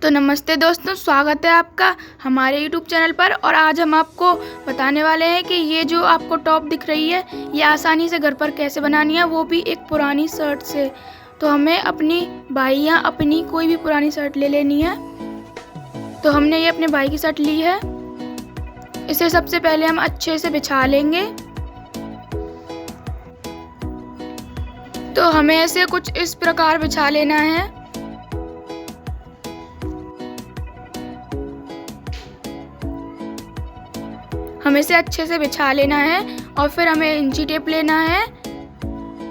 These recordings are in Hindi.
तो नमस्ते दोस्तों, स्वागत है आपका हमारे YouTube चैनल पर। और आज हम आपको बताने वाले हैं कि ये जो आपको टॉप दिख रही है ये आसानी से घर पर कैसे बनानी है, वो भी एक पुरानी शर्ट से। तो हमें अपनी भाई या अपनी कोई भी पुरानी शर्ट ले लेनी है। तो हमने ये अपने भाई की शर्ट ली है। इसे सबसे पहले हम अच्छे से बिछा लेंगे। तो हमें इसे कुछ इस प्रकार बिछा लेना है। हमें इसे अच्छे से बिछा लेना है और फिर हमें इंची टेप लेना है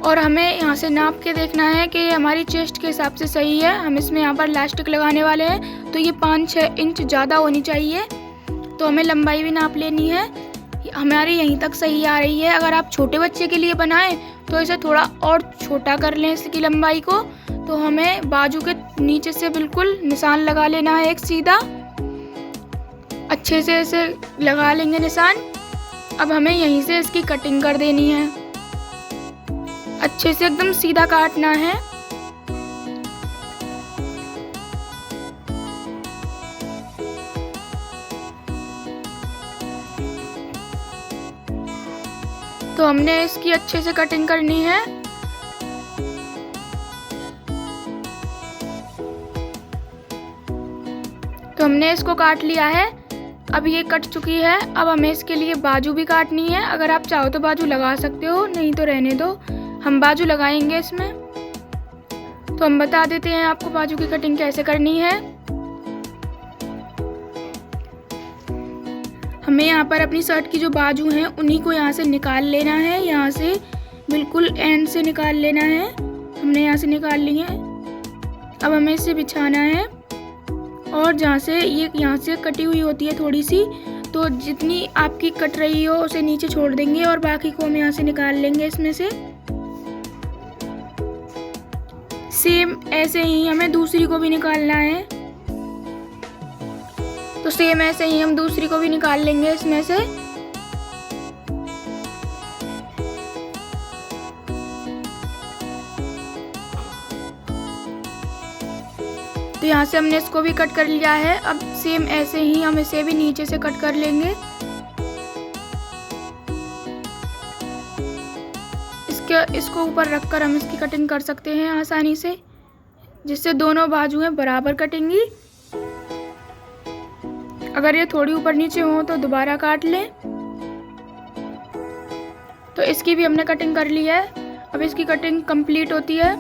और हमें यहाँ से नाप के देखना है कि ये हमारी चेस्ट के हिसाब से सही है। हम इसमें यहाँ पर इलास्टिक लगाने वाले हैं तो ये 5-6 इंच ज़्यादा होनी चाहिए। तो हमें लंबाई भी नाप लेनी है, हमारी यहीं तक सही आ रही है। अगर आप छोटे बच्चे के लिए बनाएं तो इसे थोड़ा और छोटा कर लें इसकी लंबाई को। तो हमें बाजू के नीचे से बिल्कुल निशान लगा लेना है एक सीधा, अच्छे से इसे लगा लेंगे निशान। अब हमें यहीं से इसकी कटिंग कर देनी है, अच्छे से एकदम सीधा काटना है। तो हमने इसकी अच्छे से कटिंग करनी है। तो हमने इसको काट लिया है, अब ये कट चुकी है। अब हमें इसके लिए बाजू भी काटनी है। अगर आप चाहो तो बाजू लगा सकते हो, नहीं तो रहने दो, हम बाजू लगाएंगे इसमें। तो हम बता देते हैं आपको बाजू की कटिंग कैसे करनी है। हमें यहाँ पर अपनी शर्ट की जो बाजू हैं उन्हीं को यहाँ से निकाल लेना है। यहाँ से बिल्कुल एंड से निकाल लेना है। हमने यहाँ से निकाल ली है। अब हमें इसे बिछाना है और जहाँ से ये यहाँ से कटी हुई होती है थोड़ी सी, तो जितनी आपकी कट रही हो उसे नीचे छोड़ देंगे और बाकी को हम यहाँ से निकाल लेंगे इसमें से। सेम ऐसे ही हमें दूसरी को भी निकालना है। तो सेम ऐसे ही हम दूसरी को भी निकाल लेंगे इसमें से। तो यहाँ से हमने इसको भी कट कर लिया है। अब सेम ऐसे ही हम इसे भी नीचे से कट कर लेंगे। इसको ऊपर रखकर हम इसकी कटिंग कर सकते हैं आसानी से, जिससे दोनों बाजुएं बराबर कटेंगी। अगर ये थोड़ी ऊपर नीचे हो तो दोबारा काट लें। तो इसकी भी हमने कटिंग कर ली है। अब इसकी कटिंग कंप्लीट होती है।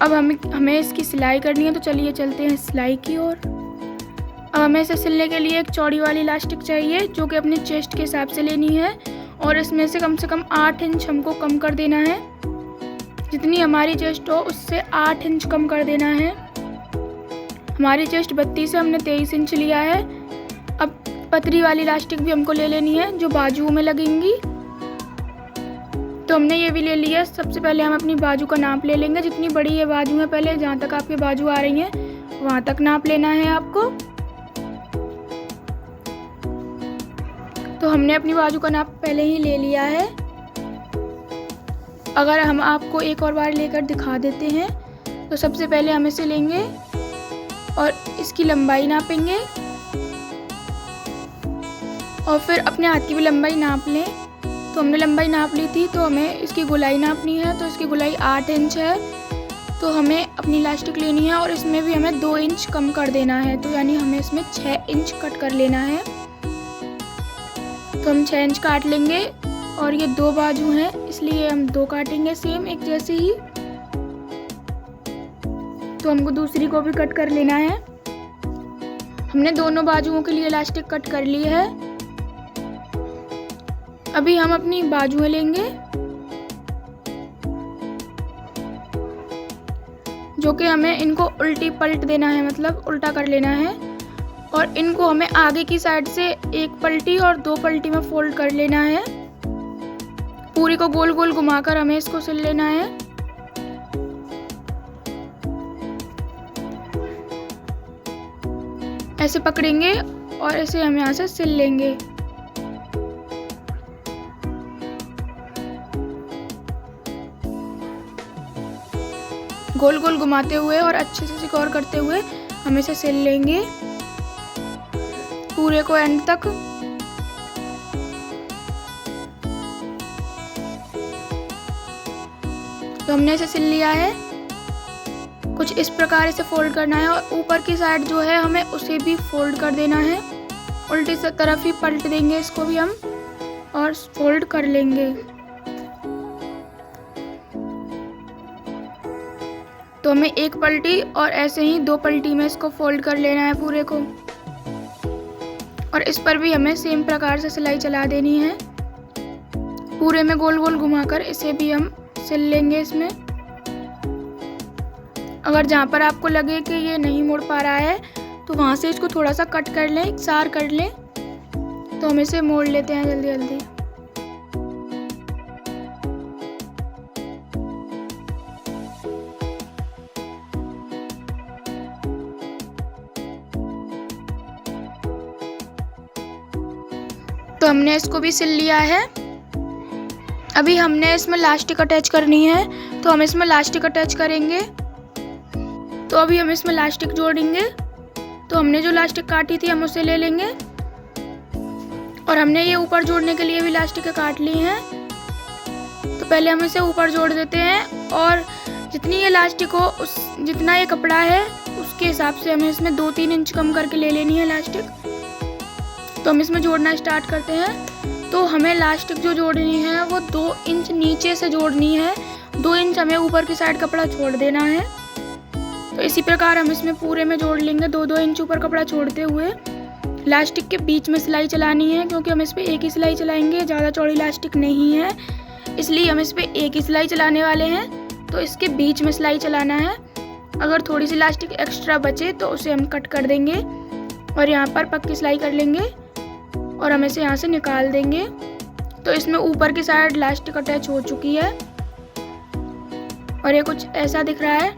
अब हमें इसकी सिलाई करनी है। तो चलिए चलते हैं सिलाई की ओर। अब हमें इसे सिलने के लिए एक चौड़ी वाली इलास्टिक चाहिए जो कि अपने चेस्ट के हिसाब से लेनी है और इसमें से कम 8 इंच हमको कम कर देना है। जितनी हमारी चेस्ट हो उससे 8 इंच कम कर देना है। हमारी चेस्ट 32 है, हमने 23 इंच लिया है। अब पतली वाली इलास्टिक भी हमको ले लेनी है जो बाजुओं में लगेंगी। तो हमने ये भी ले लिया। सबसे पहले हम अपनी बाजू का नाप ले लेंगे। जितनी बड़ी ये बाजू है, पहले जहाँ तक आपकी बाजू आ रही हैं वहाँ तक नाप लेना है आपको। तो हमने अपनी बाजू का नाप पहले ही ले लिया है। अगर हम आपको एक और बार लेकर दिखा देते हैं, तो सबसे पहले हम इसे लेंगे और इसकी लंबाई नापेंगे और फिर अपने हाथ की भी लंबाई नाप लें। तो हमने लंबाई नाप ली थी, तो हमें इसकी गोलाई नापनी है। तो इसकी गोलाई 8 इंच है। तो हमें अपनी इलास्टिक लेनी है और इसमें भी हमें 2 इंच कम कर देना है। तो यानी हमें इसमें 6 इंच कट कर लेना है। तो हम 6 इंच काट लेंगे और ये 2 बाजू हैं इसलिए हम 2 काटेंगे सेम एक जैसे ही। तो हमको दूसरी को भी कट कर लेना है। हमने दोनों बाजुओं के लिए इलास्टिक कट कर ली है। अभी हम अपनी बाजुएं लेंगे जो कि हमें इनको उल्टी पलट देना है, मतलब उल्टा कर लेना है। और इनको हमें आगे की साइड से 1 पलटी और 2 पलटी में फोल्ड कर लेना है। पूरी को गोल गोल घुमाकर हमें इसको सिल लेना है। ऐसे पकड़ेंगे और इसे हम यहाँ से सिल लेंगे। गोल गोल घुमाते हुए और अच्छे से सिक्योर करते हुए हम इसे सिल लेंगे पूरे को एंड तक। तो हमने इसे सिल लिया है। कुछ इस प्रकार इसे फोल्ड करना है और ऊपर की साइड जो है हमें उसे भी फोल्ड कर देना है। उल्टी तरफ ही पलट देंगे इसको भी हम और फोल्ड कर लेंगे। तो हमें एक पलटी और ऐसे ही 2 पलटी में इसको फोल्ड कर लेना है पूरे को। और इस पर भी हमें सेम प्रकार से सिलाई चला देनी है। पूरे में गोल गोल घुमाकर इसे भी हम सिल लेंगे इसमें। अगर जहाँ पर आपको लगे कि ये नहीं मुड़ पा रहा है तो वहाँ से इसको थोड़ा सा कट कर लें, इकसार कर लें। तो हम इसे मोड़ लेते हैं जल्दी जल्दी। तो हमने इसको भी सिल लिया है। अभी हमने इसमें लास्टिक अटैच करनी है तो हम इसमें लास्टिक अटैच करेंगे। तो अभी हम इसमें लास्टिक जोड़ेंगे। तो हमने जो लास्टिक काटी थी हम उसे ले लेंगे और हमने ये ऊपर जोड़ने के लिए भी लास्टिक काट ली हैं। तो पहले हम इसे ऊपर जोड़ देते हैं और जितनी ये लास्टिक हो जितना ये कपड़ा है उसके हिसाब से हमें इसमें 2-3 इंच कम करके ले लेनी है लास्टिक। तो हम इसमें जोड़ना स्टार्ट करते हैं। तो हमें लास्टिक जो जोड़नी है वो 2 इंच नीचे से जोड़नी है। 2 इंच हमें ऊपर की साइड कपड़ा छोड़ देना है। तो इसी प्रकार हम इसमें पूरे में जोड़ लेंगे। 2-2 इंच ऊपर कपड़ा छोड़ते हुए लास्टिक के बीच में सिलाई चलानी है, क्योंकि हम इस पर एक ही सिलाई चलाएंगे, ज़्यादा चौड़ी लास्टिक नहीं है इसलिए हम इस पर एक ही सिलाई चलाने वाले हैं। तो इसके बीच में सिलाई चलाना है। अगर थोड़ी सी लास्टिक एक्स्ट्रा बचे तो उसे हम कट कर देंगे और यहाँ पर पक्की सिलाई कर लेंगे और हम इसे यहाँ से निकाल देंगे। तो इसमें ऊपर की साइड लास्टिक अटैच हो चुकी है और ये कुछ ऐसा दिख रहा है।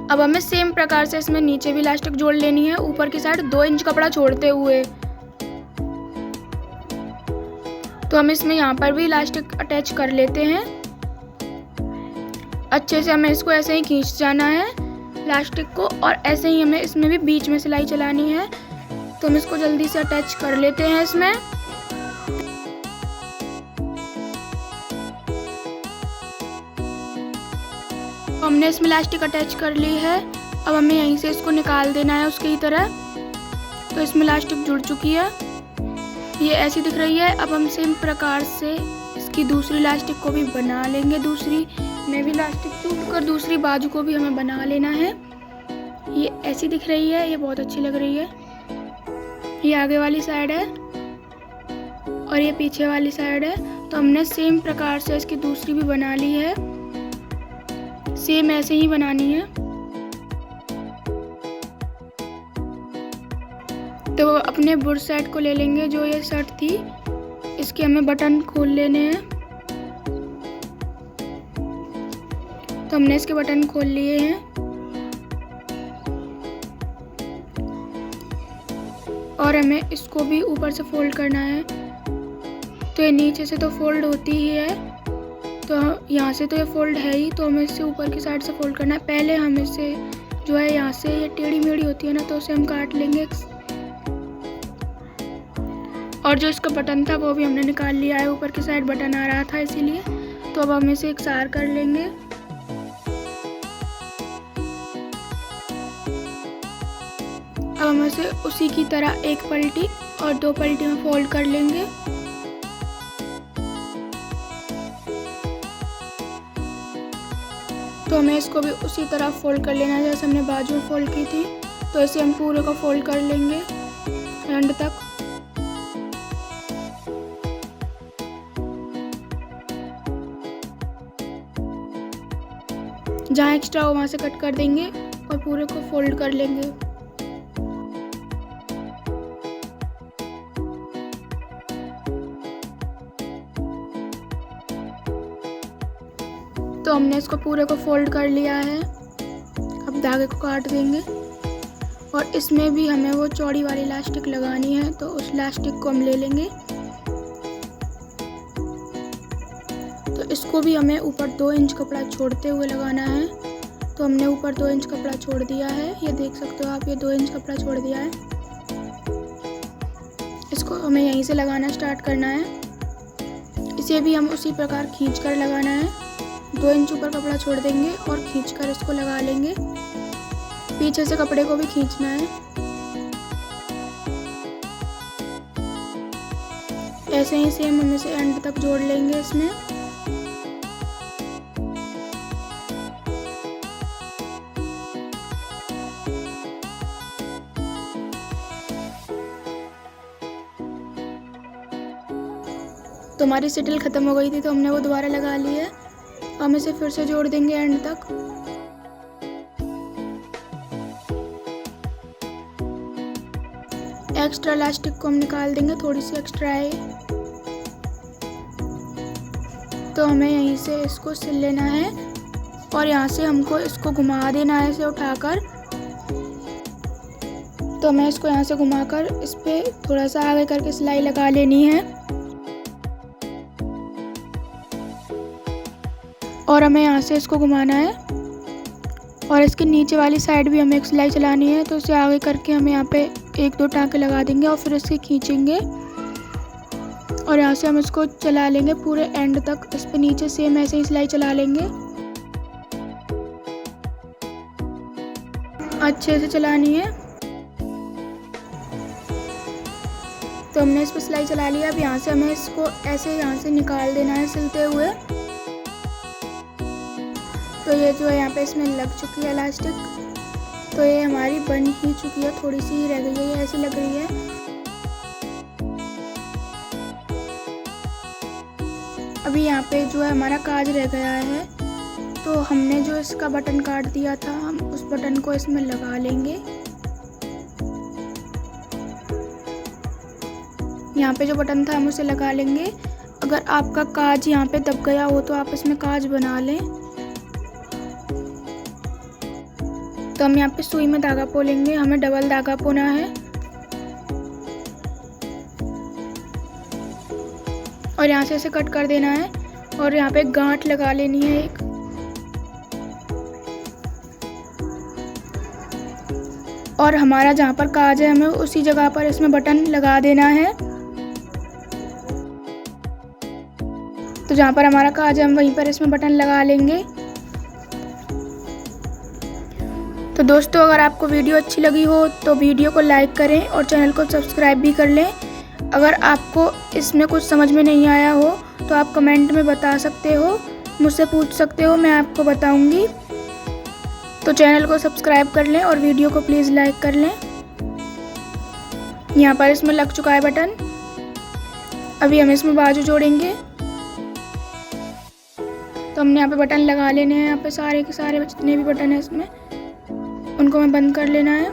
अब हमें सेम प्रकार से इसमें नीचे भी लास्टिक जोड़ लेनी है, ऊपर की साइड 2 इंच कपड़ा छोड़ते हुए। तो हम इसमें यहाँ पर भी लास्टिक अटैच कर लेते हैं। अच्छे से हमें इसको ऐसे ही खींच जाना है लास्टिक को और ऐसे ही हमें इसमें भी बीच में सिलाई चलानी है। तो हम इसको जल्दी से अटैच कर लेते हैं इसमें। हमने इसमें लास्टिक अटैच कर ली है। अब हमें यहीं से इसको निकाल देना है उसकी तरह। तो इसमें लास्टिक जुड़ चुकी है, ये ऐसी दिख रही है। अब हम सेम प्रकार से इसकी दूसरी लास्टिक को भी बना लेंगे। दूसरी में भी लास्टिक जोड़कर दूसरी बाजू को भी हमें बना लेना है। ये ऐसी दिख रही है, ये बहुत अच्छी लग रही है। ये आगे वाली साइड है और ये पीछे वाली साइड है। तो हमने सेम प्रकार से इसकी दूसरी भी बना ली है। सेम ऐसे ही बनानी है। तो अपने बुर्ड साइड को ले लेंगे, जो ये शर्ट थी इसके हमें बटन खोल लेने हैं। तो हमने इसके बटन खोल लिए हैं और हमें इसको भी ऊपर से फोल्ड करना है। तो ये नीचे से तो फोल्ड होती ही है, तो यहाँ से तो ये फोल्ड है ही, तो हमें इससे ऊपर की साइड से फोल्ड करना है। पहले हम इसे जो है यहाँ से ये टेढ़ी मेढ़ी होती है ना, तो उसे हम काट लेंगे। और जो इसका बटन था वो भी हमने निकाल लिया है, ऊपर की साइड बटन आ रहा था इसीलिए। तो अब हम इसे इकसार कर लेंगे। अब हम इसे उसी की तरह एक पलटी और 2 पलटी में फोल्ड कर लेंगे। तो हमें इसको भी उसी तरह फोल्ड कर लेना है जैसे हमने बाजू में फोल्ड की थी। तो इसे हम पूरे को फोल्ड कर लेंगे एंड तक। जहाँ एक्स्ट्रा हो वहाँ से कट कर देंगे और पूरे को फोल्ड कर लेंगे। तो हमने इसको पूरे को फोल्ड कर लिया है। अब धागे को काट देंगे और इसमें भी हमें वो चौड़ी वाली लास्टिक लगानी है। तो उस लास्टिक को हम ले लेंगे। तो इसको भी हमें ऊपर 2 इंच कपड़ा छोड़ते हुए लगाना है तो हमने ऊपर 2 इंच कपड़ा छोड़ दिया है, ये देख सकते हो आप, ये 2 इंच कपड़ा छोड़ दिया है। इसको हमें यहीं से लगाना स्टार्ट करना है। इसे भी हम उसी प्रकार खींच कर लगाना है। 2 इंच ऊपर कपड़ा छोड़ देंगे और खींच कर इसको लगा लेंगे। पीछे से कपड़े को भी खींचना है। ऐसे ही सेम हम इसे एंड तक जोड़ लेंगे इसमें। तो हमारी सिटिल ख़त्म हो गई थी, तो हमने वो दोबारा लगा ली है। हम इसे फिर से जोड़ देंगे एंड तक। एक्स्ट्रा इलास्टिक को हम निकाल देंगे, थोड़ी सी एक्स्ट्रा है, तो हमें यहीं से इसको सिल लेना है और यहाँ से हमको इसको घुमा देना है इसे उठाकर। तो हमें इसको यहाँ से घुमाकर इस पर थोड़ा सा आगे करके सिलाई लगा लेनी है और हमें यहाँ से इसको घुमाना है और इसके नीचे वाली साइड भी हमें एक सिलाई चलानी है। तो इसे आगे करके हम यहाँ पे 1-2 टाँके लगा देंगे और फिर इसके खींचेंगे और यहाँ से हम इसको चला लेंगे पूरे एंड तक। इस पे नीचे सेम ऐसे ही सिलाई चला लेंगे, अच्छे से चलानी है। तो हमने इस पे सिलाई चला लिया। अब यहाँ से हमें इसको ऐसे यहाँ से निकाल देना है सिलते हुए। तो ये जो है यहाँ पे इसमें लग चुकी है इलास्टिक, तो ये हमारी बन ही चुकी है, थोड़ी सी ही रह गई है, ये ऐसी लग रही है। अभी यहाँ पे जो है हमारा काज रह गया है, तो हमने जो इसका बटन काट दिया था, हम उस बटन को इसमें लगा लेंगे। यहाँ पे जो बटन था हम उसे लगा लेंगे। अगर आपका काज यहाँ पे दब गया हो तो आप इसमें काज बना लें। तो हम यहाँ पे सुई में धागा पोलेंगे, हमें डबल धागा पोना है और यहाँ से इसे कट कर देना है और यहाँ पे गांठ लगा लेनी है एक। और हमारा जहाँ पर काज है हमें उसी जगह पर इसमें बटन लगा देना है। तो जहाँ पर हमारा काज है हम वहीं पर इसमें बटन लगा लेंगे। तो दोस्तों, अगर आपको वीडियो अच्छी लगी हो तो वीडियो को लाइक करें और चैनल को सब्सक्राइब भी कर लें। अगर आपको इसमें कुछ समझ में नहीं आया हो तो आप कमेंट में बता सकते हो, मुझसे पूछ सकते हो, मैं आपको बताऊंगी। तो चैनल को सब्सक्राइब कर लें और वीडियो को प्लीज़ लाइक कर लें। यहाँ पर इसमें लग चुका है बटन। अभी हम इसमें बाजू जोड़ेंगे। तो हमने यहाँ पे बटन लगा लेने हैं, यहाँ पे सारे के सारे जितने भी बटन हैं इसमें उनको हमें बंद कर लेना है।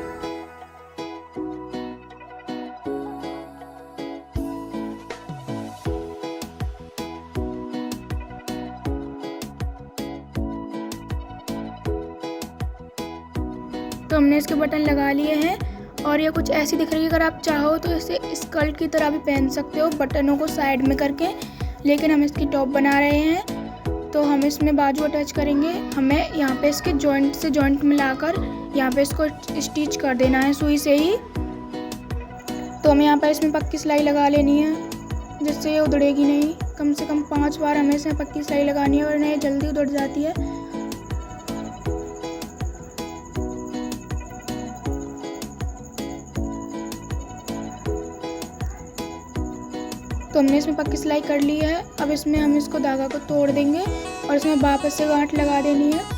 तो हमने इसके बटन लगा लिए हैं और ये कुछ ऐसी दिख रही है। अगर आप चाहो तो इसे स्कर्ट की तरह भी पहन सकते हो, बटनों को साइड में करके, लेकिन हम इसकी टॉप बना रहे हैं। तो हम इसमें बाजू अटैच करेंगे। हमें यहाँ पे इसके जॉइंट से जॉइंट मिलाकर यहाँ पे इसको स्टिच कर देना है सुई से ही। तो हमें यहाँ पे इसमें पक्की सिलाई लगा लेनी है जिससे ये उधड़ेगी नहीं। कम से कम 5 बार हमें इसमें पक्की सिलाई लगानी है वरना ये जल्दी उधड़ जाती है। तो हमने इसमें पक्की सिलाई कर ली है। अब इसमें हम इसको धागा को तोड़ देंगे और इसमें वापस से गांठ लगा देनी है।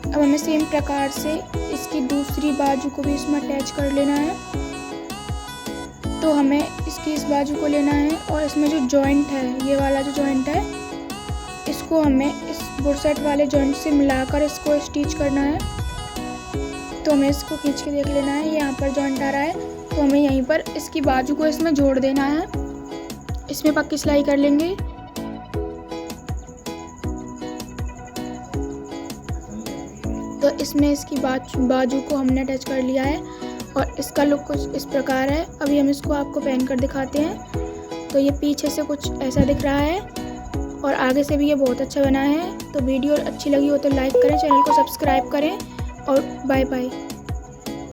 अब हमें सेम प्रकार से इसकी दूसरी बाजू को भी इसमें अटैच कर लेना है। तो हमें इसकी इस बाजू को लेना है और इसमें जो जॉइंट है, ये वाला जो जॉइंट है, इसको हमें इस बुरसेट वाले जॉइंट से मिलाकर इसको स्टिच करना है। तो हमें इसको खींच के देख लेना है, ये यहाँ पर जॉइंट आ रहा है। तो हमें यहीं पर इसकी बाजू को इसमें जोड़ देना है। इसमें पक्की सिलाई कर लेंगे। तो इसमें इसकी बाजू को हमने अटैच कर लिया है और इसका लुक कुछ इस प्रकार है। अभी हम इसको आपको पहन कर दिखाते हैं। तो ये पीछे से कुछ ऐसा दिख रहा है और आगे से भी ये बहुत अच्छा बना है। तो वीडियो अच्छी लगी हो तो लाइक करें, चैनल को सब्सक्राइब करें और बाय बाय।